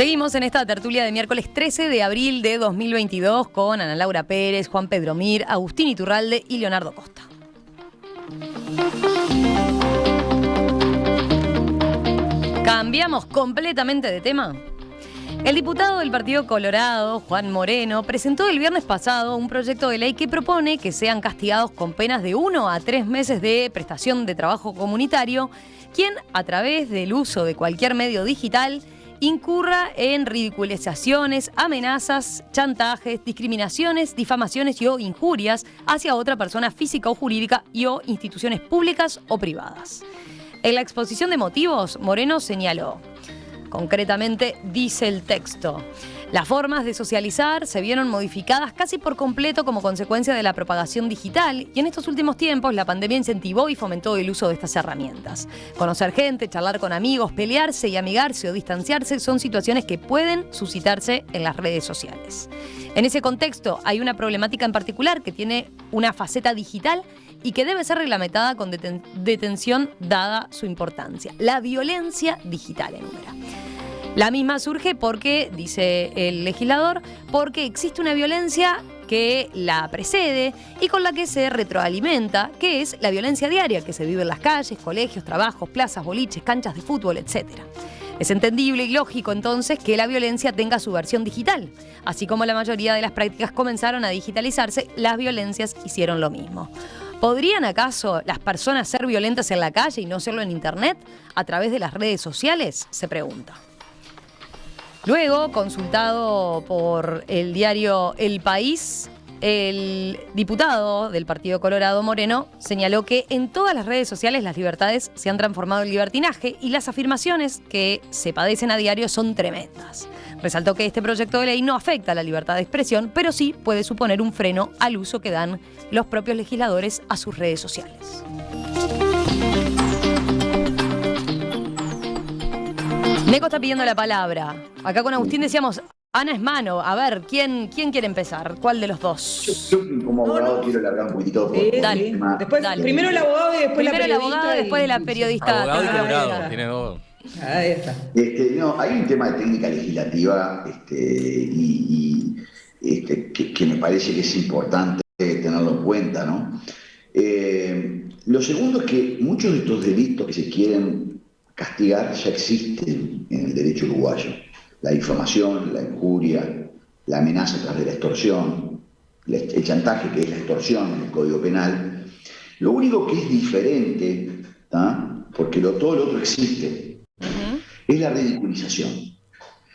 Seguimos en esta tertulia de miércoles 13 de abril de 2022 con Ana Laura Pérez, Juan Pedro Mir, Agustín Iturralde y Leonardo Costa. ¿Cambiamos completamente de tema? El diputado del Partido Colorado, Juan Moreno, presentó el viernes pasado un proyecto de ley que propone que sean castigados con penas de 1 a 3 meses de prestación de trabajo comunitario quien, a través del uso de cualquier medio digital, incurra en ridiculizaciones, amenazas, chantajes, discriminaciones, difamaciones y o injurias hacia otra persona física o jurídica y o instituciones públicas o privadas. En la exposición de motivos, Moreno señaló, concretamente dice el texto, las formas de socializar se vieron modificadas casi por completo como consecuencia de la propagación digital y en estos últimos tiempos la pandemia incentivó y fomentó el uso de estas herramientas. Conocer gente, charlar con amigos, pelearse y amigarse o distanciarse son situaciones que pueden suscitarse en las redes sociales. En ese contexto hay una problemática en particular que tiene una faceta digital y que debe ser reglamentada con detención dada su importancia. La violencia digital enumera. La misma surge porque, dice el legislador, porque existe una violencia que la precede y con la que se retroalimenta, que es la violencia diaria que se vive en las calles, colegios, trabajos, plazas, boliches, canchas de fútbol, etc. Es entendible y lógico entonces que la violencia tenga su versión digital. Así como la mayoría de las prácticas comenzaron a digitalizarse, las violencias hicieron lo mismo. ¿Podrían acaso las personas ser violentas en la calle y no serlo en Internet? ¿A través de las redes sociales? Se pregunta. Luego, consultado por el diario El País, el diputado del Partido Colorado, Moreno, señaló que en todas las redes sociales las libertades se han transformado en libertinaje y las afirmaciones que se padecen a diario son tremendas. Resaltó que este proyecto de ley no afecta a la libertad de expresión, pero sí puede suponer un freno al uso que dan los propios legisladores a sus redes sociales. Neco está pidiendo la palabra. Acá con Agustín decíamos, Ana es mano. A ver, ¿quién quiere empezar? ¿Cuál de los dos? Yo como abogado quiero alargar un poquito por dale, tema. Después, dale. Primero el abogado y después Primero la periodista. el abogado y después de la periodista. Abogado y colorado, tiene dos. Ahí está. No, hay un tema de técnica legislativa que me parece que es importante tenerlo en cuenta, ¿no? Lo segundo es que muchos de estos delitos que se quieren castigar ya existen en el derecho uruguayo. La difamación, la injuria, la amenaza tras de la extorsión, el chantaje, que es la extorsión en el Código Penal. Lo único que es diferente, ¿tá? Porque todo lo otro existe, es la ridiculización.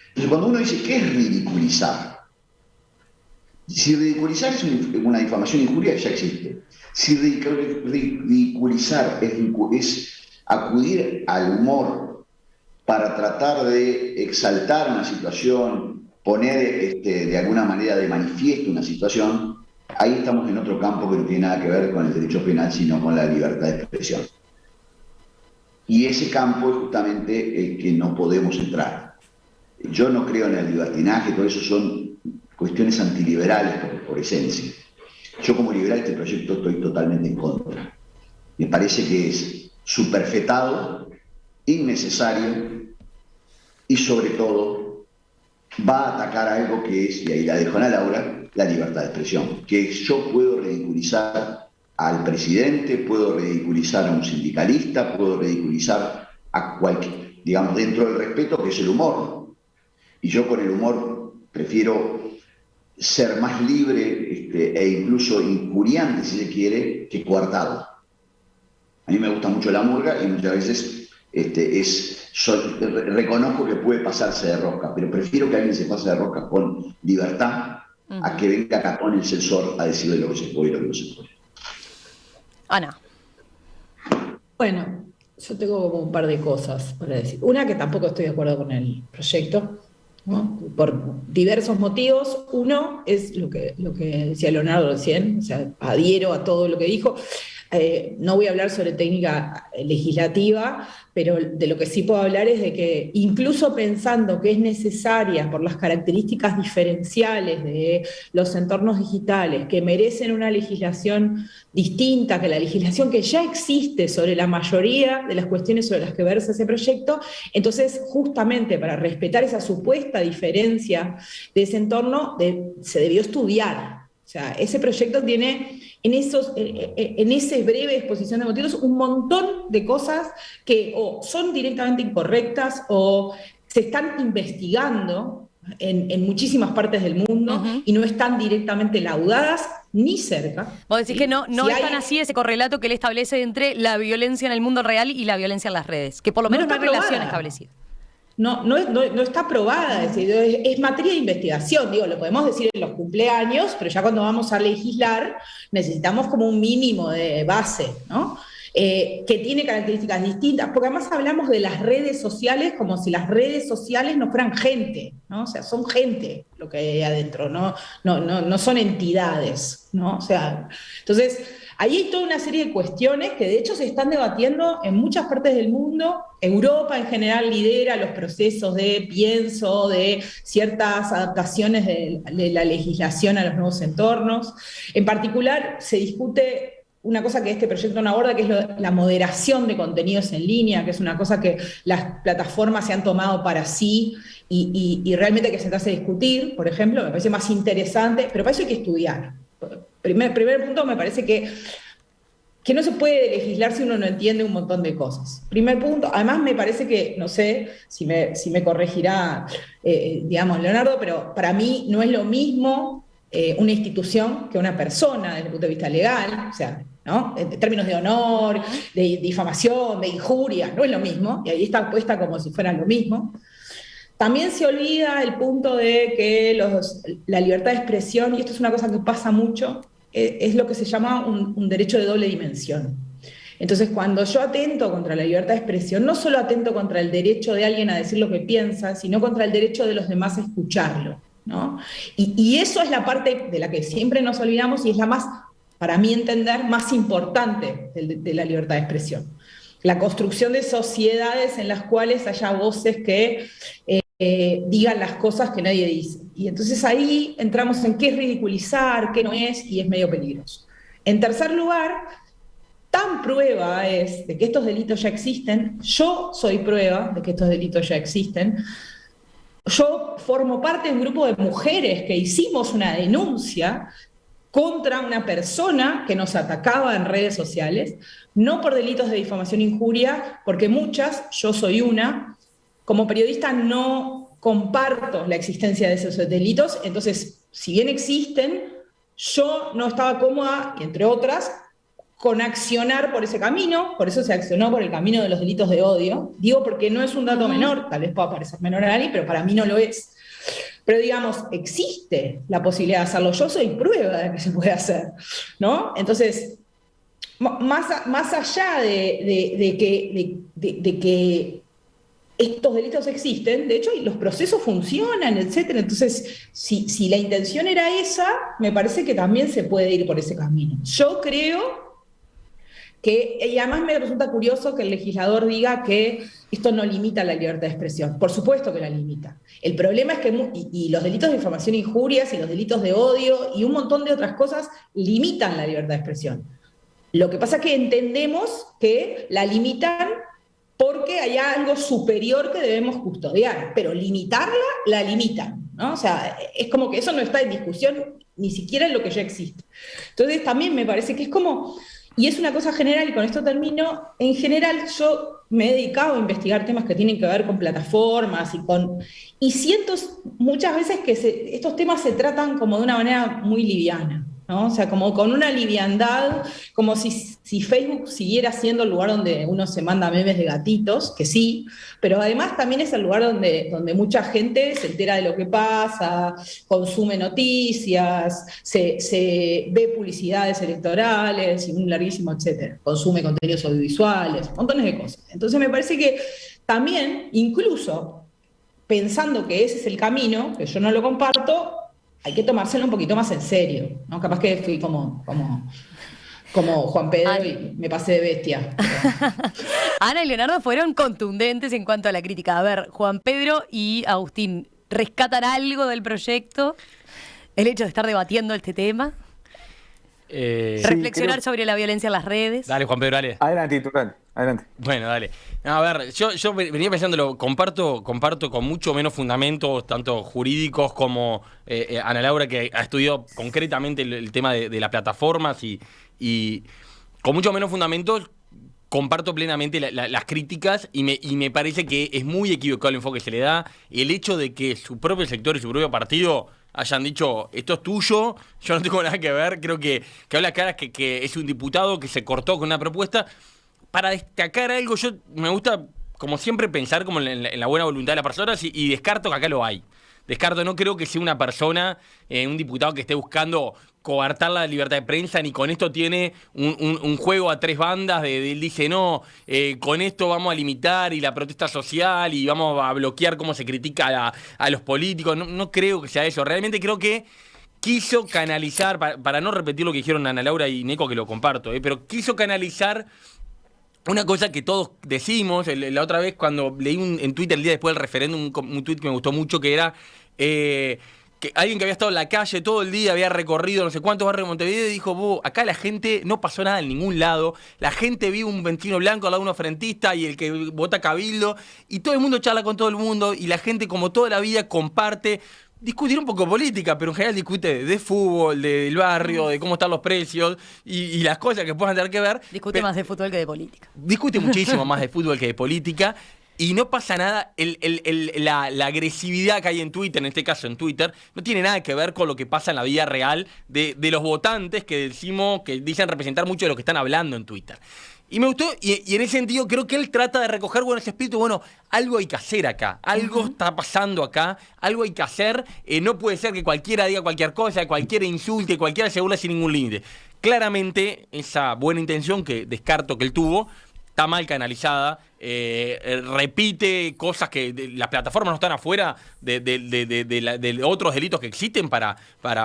Entonces, cuando uno dice, ¿qué es ridiculizar? Si ridiculizar es una difamación e injuria, ya existe. Si ridiculizar es acudir al humor para tratar de exaltar una situación, poner de alguna manera de manifiesto una situación, ahí estamos en otro campo que no tiene nada que ver con el derecho penal, sino con la libertad de expresión. Y ese campo es justamente el que no podemos entrar. Yo no creo en el libertinaje, todo eso son cuestiones antiliberales por esencia. Yo como liberal este proyecto estoy totalmente en contra. Me parece que es superfetado, innecesario y sobre todo va a atacar algo que es, y ahí la dejo a Ana Laura, la libertad de expresión. Que yo puedo ridiculizar al presidente, puedo ridiculizar a un sindicalista, puedo ridiculizar a cualquier, digamos, dentro del respeto que es el humor. Y yo con el humor prefiero ser más libre e incluso injuriante, si se quiere, que coartado. A mí me gusta mucho la murga y muchas veces reconozco que puede pasarse de rosca, pero prefiero que alguien se pase de rosca con libertad a que venga acá con el censor a decirle lo que se puede y lo que no se puede. Ana. Bueno, yo tengo como un par de cosas para decir. Una, que tampoco estoy de acuerdo con el proyecto, ¿no? Por diversos motivos. Uno es lo que decía Leonardo recién, o sea, adhiero a todo lo que dijo. No voy a hablar sobre técnica legislativa, pero de lo que sí puedo hablar es de que incluso pensando que es necesaria por las características diferenciales de los entornos digitales, que merecen una legislación distinta que la legislación que ya existe sobre la mayoría de las cuestiones sobre las que versa ese proyecto, entonces justamente para respetar esa supuesta diferencia de ese entorno se debió estudiar. O sea, ese proyecto tiene en esa breve exposición de motivos un montón de cosas que o son directamente incorrectas o se están investigando en muchísimas partes del mundo y no están directamente laudadas ni cerca. Vos decís ¿sí? que no Si es tan así ese correlato que él establece entre la violencia en el mundo real y la violencia en las redes, que por lo menos no hay relación establecida. No está aprobada, es decir, es materia de investigación, digo, lo podemos decir en los cumpleaños, pero ya cuando vamos a legislar necesitamos como un mínimo de base, ¿no? Que tiene características distintas, porque además hablamos de las redes sociales como si las redes sociales no fueran gente, ¿no? O sea, son gente lo que hay adentro, no son entidades, ¿no? O sea, entonces ahí hay toda una serie de cuestiones que de hecho se están debatiendo en muchas partes del mundo. Europa en general lidera los procesos de pienso, de ciertas adaptaciones de la legislación a los nuevos entornos. En particular se discute una cosa que este proyecto no aborda, que es la moderación de contenidos en línea, que es una cosa que las plataformas se han tomado para sí y realmente hay que sentarse a discutir, por ejemplo, me parece más interesante, pero para eso hay que estudiar. Primer punto, me parece que no se puede legislar si uno no entiende un montón de cosas. Primer punto, además me parece que, no sé si me corregirá, digamos, Leonardo, pero para mí no es lo mismo una institución que una persona desde el punto de vista legal, o sea, ¿no? En términos de honor, de difamación, de injuria, no es lo mismo, y ahí está puesta como si fuera lo mismo. También se olvida el punto de que la libertad de expresión, y esto es una cosa que pasa mucho, es lo que se llama un derecho de doble dimensión. Entonces, cuando yo atento contra la libertad de expresión, no solo atento contra el derecho de alguien a decir lo que piensa, sino contra el derecho de los demás a escucharlo, ¿no? Y eso es la parte de la que siempre nos olvidamos y es la más, para mí entender, más importante de la libertad de expresión. La construcción de sociedades en las cuales haya voces que digan las cosas que nadie dice. Y entonces ahí entramos en qué es ridiculizar, qué no es, y es medio peligroso. En tercer lugar, tan prueba es de que estos delitos ya existen, yo soy prueba de que estos delitos ya existen, yo formo parte de un grupo de mujeres que hicimos una denuncia contra una persona que nos atacaba en redes sociales, no por delitos de difamación e injuria, porque muchas, yo soy una, como periodista no comparto la existencia de esos delitos, entonces, si bien existen, yo no estaba cómoda, y entre otras, con accionar por ese camino, por eso se accionó por el camino de los delitos de odio, digo porque no es un dato menor, tal vez pueda parecer menor a alguien, pero para mí no lo es. Pero digamos, existe la posibilidad de hacerlo, yo soy prueba de que se puede hacer, ¿no? Entonces, más allá de que estos delitos existen, de hecho, los procesos funcionan, etcétera. Entonces, si la intención era esa, me parece que también se puede ir por ese camino. Yo creo que, y además me resulta curioso que el legislador diga que esto no limita la libertad de expresión. Por supuesto que la limita. El problema es que y los delitos de difamación e injurias y los delitos de odio y un montón de otras cosas limitan la libertad de expresión. Lo que pasa es que entendemos que la limitan porque hay algo superior que debemos custodiar, pero limitarla, la limitan, ¿no? O sea, es como que eso no está en discusión ni siquiera en lo que ya existe. Entonces también me parece que es como, y es una cosa general, y con esto termino, en general yo me he dedicado a investigar temas que tienen que ver con plataformas y siento muchas veces que estos temas se tratan como de una manera muy liviana, ¿no? O sea, como con una liviandad, como si Facebook siguiera siendo el lugar donde uno se manda memes de gatitos, que sí, pero además también es el lugar donde mucha gente se entera de lo que pasa, consume noticias, se ve publicidades electorales y un larguísimo etcétera, consume contenidos audiovisuales, montones de cosas. Entonces me parece que también, incluso pensando que ese es el camino, que yo no lo comparto, hay que tomárselo un poquito más en serio, ¿no? Capaz que fui como como Juan Pedro Ana. y me pasé de bestia. Ana y Leonardo fueron contundentes en cuanto a la crítica. A ver, Juan Pedro y Agustín, ¿rescatan algo del proyecto? El hecho de estar debatiendo este tema. Reflexionar sobre la violencia en las redes. Dale, Juan Pedro, dale. Adelante, Turral, adelante. Bueno, dale. A ver, yo venía pensándolo, comparto con mucho menos fundamentos, tanto jurídicos como Ana Laura, que ha estudiado concretamente el tema de las plataformas y con mucho menos fundamentos comparto plenamente las críticas y me parece que es muy equivocado el enfoque que se le da. El hecho de que su propio sector y su propio partido hayan dicho, esto es tuyo, yo no tengo nada que ver, creo que habla claras que es un diputado que se cortó con una propuesta. Para destacar algo, yo me gusta, como siempre, pensar como en la buena voluntad de las personas y descarto que acá lo hay. Descarto, no creo que sea una persona, un diputado que esté buscando coartar la libertad de prensa, ni con esto tiene un juego a tres bandas, él dice, no, con esto vamos a limitar y la protesta social y vamos a bloquear cómo se critica a los políticos. No creo que sea eso. Realmente creo que quiso canalizar, para no repetir lo que dijeron Ana Laura y Nico, que lo comparto, pero quiso canalizar una cosa que todos decimos. La otra vez cuando leí en Twitter el día después del referéndum, un tuit que me gustó mucho, que era que alguien que había estado en la calle todo el día, había recorrido no sé cuántos barrios de Montevideo y dijo, acá la gente no pasó nada en ningún lado, la gente vive un ventino blanco al lado de uno frentista y el que vota Cabildo, y todo el mundo charla con todo el mundo, y la gente como toda la vida comparte. Discutir un poco política, pero en general discute de fútbol, del barrio, de cómo están los precios y las cosas que puedan tener que ver. Discute más de fútbol que de política. Discute muchísimo más de fútbol que de política. Y no pasa nada, la agresividad que hay en Twitter, en este caso en Twitter, no tiene nada que ver con lo que pasa en la vida real de los votantes que dicen representar mucho de lo que están hablando en Twitter. Y me gustó, y en ese sentido creo que él trata de recoger ese espíritu, algo hay que hacer acá, algo está pasando acá, algo hay que hacer, no puede ser que cualquiera diga cualquier cosa, cualquiera insulte, cualquiera se burle sin ningún límite. Claramente esa buena intención que descarto que él tuvo, está mal canalizada, repite cosas que las plataformas no están afuera de otros delitos que existen para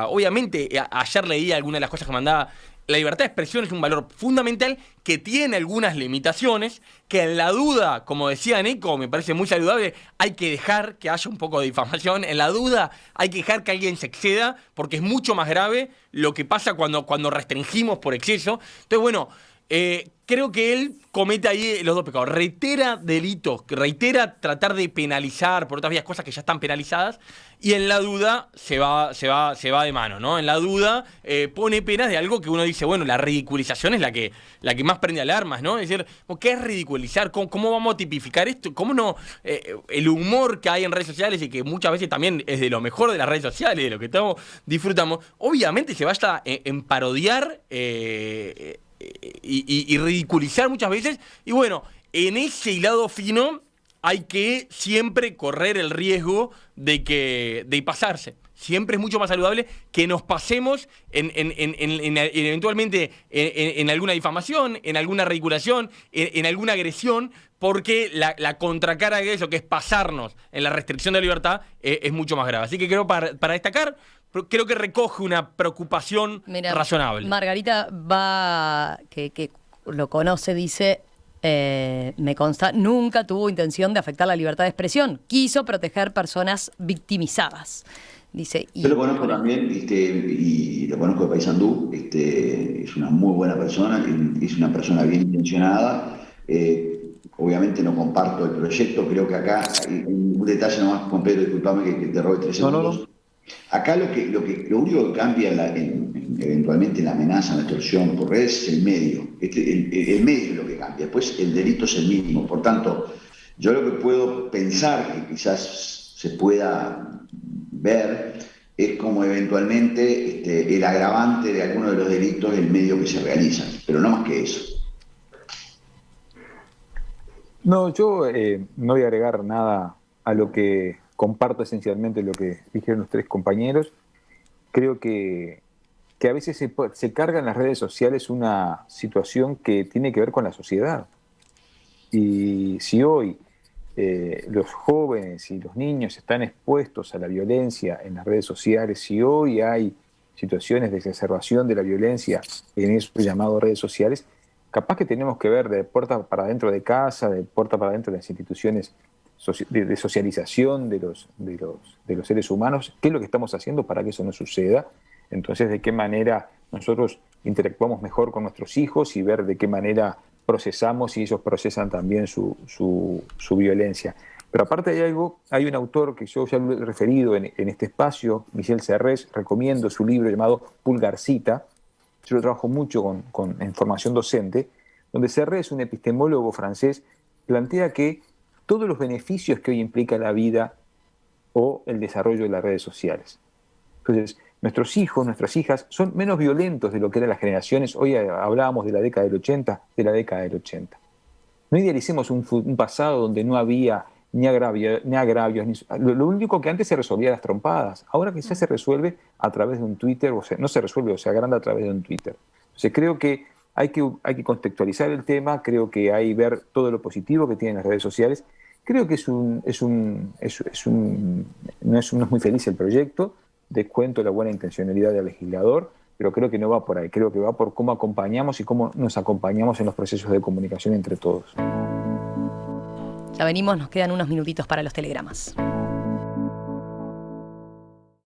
obviamente, ayer leí algunas de las cosas que mandaba. La libertad de expresión es un valor fundamental que tiene algunas limitaciones, que en la duda, como decía Nico, me parece muy saludable, hay que dejar que haya un poco de difamación, en la duda hay que dejar que alguien se exceda, porque es mucho más grave lo que pasa cuando restringimos por exceso. Entonces, creo que él comete ahí los dos pecados. Reitera delitos, reitera tratar de penalizar por otras vías cosas que ya están penalizadas, y en la duda se va de mano, ¿no? En la duda pone penas de algo que uno dice, la ridiculización es la que más prende alarmas, ¿no? Es decir, ¿qué es ridiculizar? ¿Cómo vamos a tipificar esto? ¿Cómo no? El humor que hay en redes sociales y que muchas veces también es de lo mejor de las redes sociales, de lo que todos disfrutamos, obviamente se basa en parodiar y ridiculizar muchas veces. Y en ese hilado fino hay que siempre correr el riesgo de pasarse. Siempre es mucho más saludable que nos pasemos eventualmente en alguna difamación, en alguna ridiculación, en alguna agresión, porque la contracara de eso, que es pasarnos en la restricción de la libertad, es mucho más grave. Así que creo, para destacar, creo que recoge una preocupación razonable. Margarita que lo conoce, dice, me consta, nunca tuvo intención de afectar la libertad de expresión. Quiso proteger personas victimizadas. Dice, yo lo conozco también, y lo conozco de Paysandú, es una muy buena persona, es una persona bien intencionada. Obviamente no comparto el proyecto, creo que acá hay un detalle nomás, Juan Pedro, disculpame que te robe 3 segundos. No. Acá lo único que cambia eventualmente en la amenaza, en la extorsión por redes, es el medio. El medio es lo que cambia, después el delito es el mismo. Por tanto, yo lo que puedo pensar que quizás se pueda ver es como eventualmente el agravante de alguno de los delitos del medio que se realizan, pero no más que eso. No, yo no voy a agregar nada a lo que comparto esencialmente lo que dijeron los 3 compañeros. Creo que a veces se carga en las redes sociales una situación que tiene que ver con la sociedad. Y si hoy los jóvenes y los niños están expuestos a la violencia en las redes sociales, si hoy hay situaciones de exacerbación de la violencia en eso llamado redes sociales, capaz que tenemos que ver de puerta para adentro de casa, de puerta para adentro de las instituciones de socialización de los seres humanos, qué es lo que estamos haciendo para que eso no suceda. Entonces, de qué manera nosotros interactuamos mejor con nuestros hijos y ver de qué manera procesamos y ellos procesan también su violencia. Pero aparte hay un autor que yo ya lo he referido en este espacio, Michel Serres, recomiendo su libro llamado Pulgarcita. Yo lo trabajo mucho en formación docente, donde Serres, un epistemólogo francés, plantea que todos los beneficios que hoy implica la vida o el desarrollo de las redes sociales. Entonces, nuestros hijos, nuestras hijas son menos violentos de lo que eran las generaciones. Hoy hablábamos de la década del 80, No idealicemos un pasado donde no había ni agravios. Lo único que antes se resolvía las trompadas. Ahora que ya se resuelve a través de un Twitter, o sea, no se resuelve, o se agranda a través de un Twitter. Entonces creo que hay que contextualizar el tema, creo que hay que ver todo lo positivo que tienen las redes sociales. Creo que no es muy feliz el proyecto, descuento la buena intencionalidad del legislador, pero creo que no va por ahí, creo que va por cómo acompañamos y cómo nos acompañamos en los procesos de comunicación entre todos. Ya venimos, nos quedan unos minutitos para los telegramas.